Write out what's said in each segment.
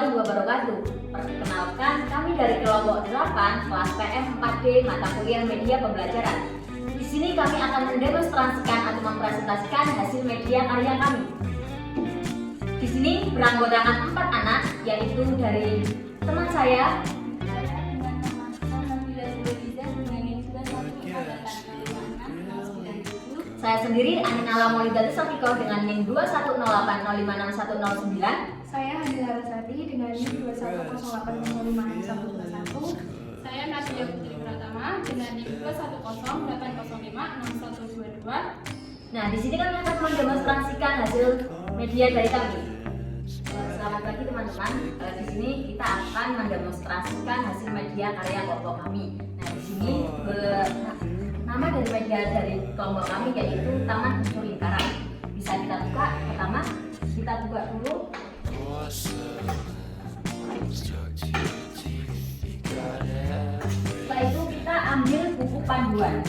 warahmatullahi wabarakatuh. Perkenalkan, kami dari kelompok 8 kelas PM 4D mata kuliah media pembelajaran. Di sini kami akan mendemonstrasikan atau mempresentasikan hasil media karya kami. Di sini beranggotakan 4 anak, yaitu dari teman saya, saya sendiri Anina Lamolidatu Safikoh dengan NIM 21080561009. Saya Handila Rasati dengan NIM 21080561021. Saya Nadia Putri Pratama dengan NIM 21080056122. Nah, di sini kami akan mendemonstrasikan hasil media dari kami. Selamat pagi teman-teman. Di sini kita akan mendemonstrasikan hasil media karya kelompok kami. Nah, di sini nama dari media dari kelompok kami yaitu Taman Unsur Lingkaran. Bisa kita buka. Pertama, kita buka dulu. Setelah itu kita ambil buku panduan.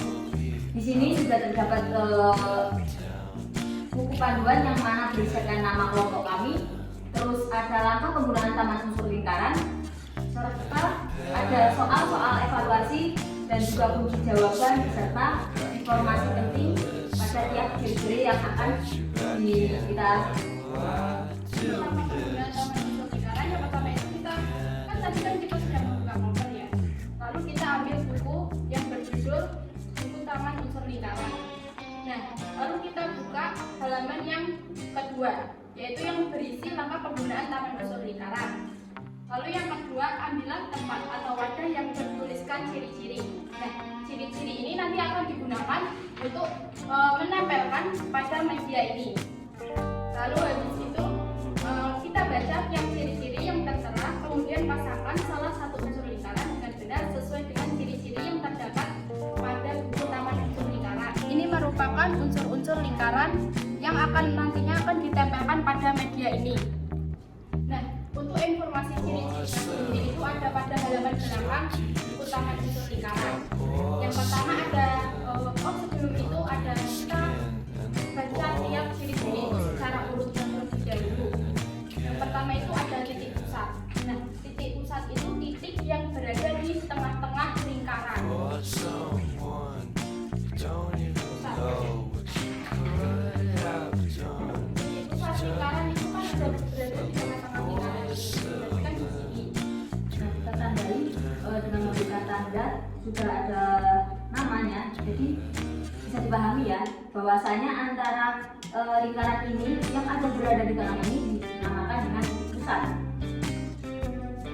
Di sini sudah terdapat buku panduan yang mana berisikan nama kelompok kami. Terus ada langkah penggunaan Taman Unsur Lingkaran, serta ada soal-soal evaluasi dan juga kunci jawaban beserta informasi penting pada tiap ciri-ciri yang akan kita Sama penggunaan Taman Unsur Lingkaran, yang pertama itu kita sudah membuka cover ya. Lalu kita ambil buku yang berjudul buku Taman Unsur Lingkaran. Nah, lalu kita buka halaman yang kedua, yaitu yang berisi langkah penggunaan Taman Unsur Lingkaran. Lalu yang kedua, ambillah tempat atau wadah yang bertuliskan ciri-ciri. Nah, ciri-ciri ini nanti akan digunakan untuk menempelkan pada media ini. Lalu habis itu kita baca yang ciri-ciri yang tertera, kemudian pasangkan salah satu unsur lingkaran dengan benar sesuai dengan ciri-ciri yang terdapat pada buku Taman Unsur Lingkaran. Ini merupakan unsur-unsur lingkaran yang nantinya akan ditempelkan pada media ini. Nah, untuk informasi ciri-ciri itu ada pada halaman belakang buku Taman Unsur Lingkaran. Yang pertama ada sebelum itu ada kita baca tiap ciri-ciri itu secara urut terlebih dahulu. Yang pertama itu ada titik pusat. Nah, titik pusat itu titik yang berada di tengah-tengah lingkaran. Titik pusat lingkaran itu kan sudah berada di tengah-tengah lingkaran. Berarti kan di sini. Nah, kita tandai dengan memberikan tanda sudah ada namanya, jadi bisa dipahami ya bahwasanya antara lingkaran ini yang ada berada di tengah ini dinamakan dengan pusat.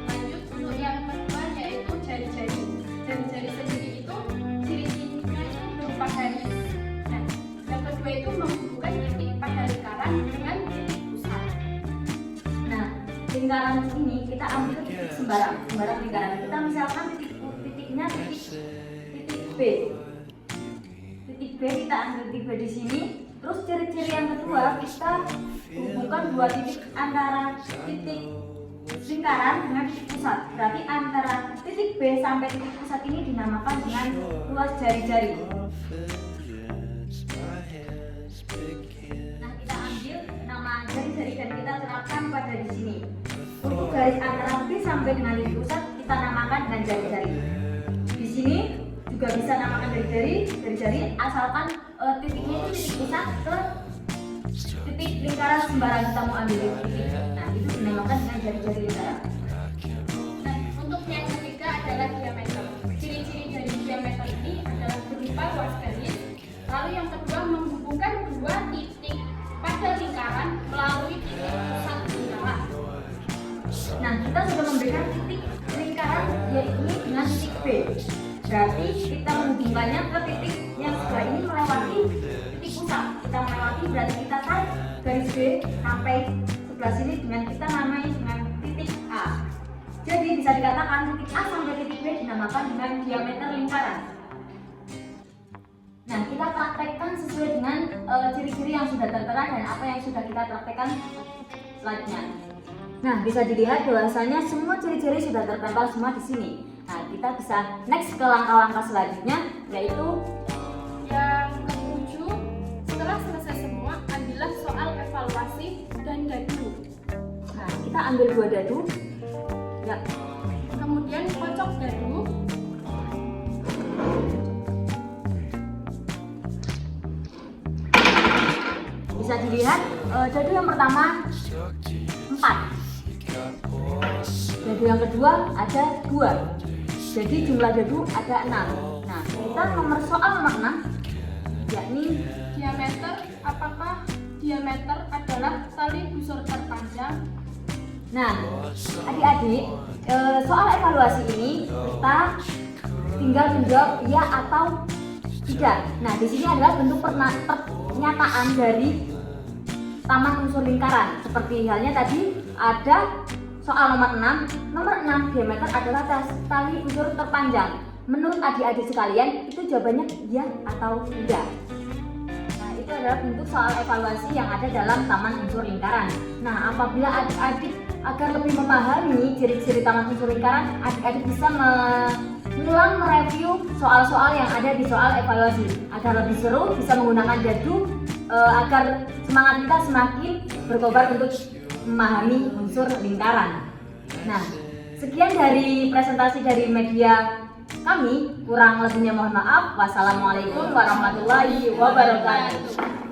Lanjut untuk yang kedua yaitu jari-jari. Jari-jari sendiri itu ciri-cirinya itu berupa garis. Nah, yang kedua itu menghubungkan titik pada lingkaran dengan titik pusat. Nah, lingkaran ini kita ambil titik sembarang lingkaran. Kita misalkan titiknya titik B. Titik B kita ambil titik B di sini. Terus ciri-ciri yang kedua kita hubungkan dua titik antara titik lingkaran dengan titik pusat. Berarti antara titik B sampai titik pusat ini dinamakan dengan ruas jari-jari. Nah, kita ambil nama jari-jari dan kita terapkan pada di sini. Untuk garis antara B sampai dengan titik pusat kita namakan dengan jari-jari. Di sini juga bisa namakan jari-jari asalkan titiknya itu titik pusat ke titik lingkaran sembarang kita mau ambil titik. Nah, itu dinamakan dengan jari-jari lingkaran. Nah, untuk yang ketiga adalah diameter. Ciri-ciri dari diameter ini adalah berupa ruas garis. Lalu yang kedua menghubungkan dua titik pada lingkaran melalui titik pusat lingkaran. Nah, kita sudah memberikan titik lingkaran yaitu dengan titik B. Berarti kita menghubungkannya ke titik yang sebelah ini melewati titik pusat. Kita melewati berarti kita tarik garis B sampai sebelah sini dengan kita namai dengan titik A. Jadi bisa dikatakan titik A sampai titik B dinamakan dengan diameter lingkaran. Nah, kita praktekkan sesuai dengan ciri-ciri yang sudah tertera dan apa yang sudah kita praktekkan selanjutnya. Nah, bisa dilihat bahwasanya semua ciri-ciri sudah tertempel semua di sini. Nah, kita bisa next ke langkah-langkah selanjutnya, yaitu Yang ketujuh, setelah selesai semua, ambillah soal evaluasi dan dadu. nah, kita ambil dua dadu. Ya. Kemudian kocok dadu. Bisa dilihat dadu yang pertama 4, dadu yang kedua ada 2, jadi jumlah dadu ada 6. Nah, kita soal nomor 6, yakni Apakah diameter adalah tali busur terpanjang? Nah, adik-adik, soal evaluasi ini kita tinggal menjawab ya atau tidak. Nah, di sini adalah bentuk pernyataan dari taman unsur lingkaran. Seperti halnya tadi ada soal nomor 6. Nomor 6, diameter adalah tali busur terpanjang. Menurut adik-adik sekalian, itu jawabannya ya atau tidak. Nah, itu adalah bentuk soal evaluasi yang ada dalam taman unsur lingkaran. Nah, apabila adik-adik agar lebih memahami ciri-ciri taman unsur lingkaran, adik-adik bisa mengulang mereview soal-soal yang ada di soal evaluasi agar lebih seru, bisa menggunakan dadu agar semangat kita semakin berkobar untuk memahami unsur lingkaran. Nah, sekian dari presentasi dari media kami, kurang lebihnya mohon maaf. Wassalamualaikum warahmatullahi wabarakatuh.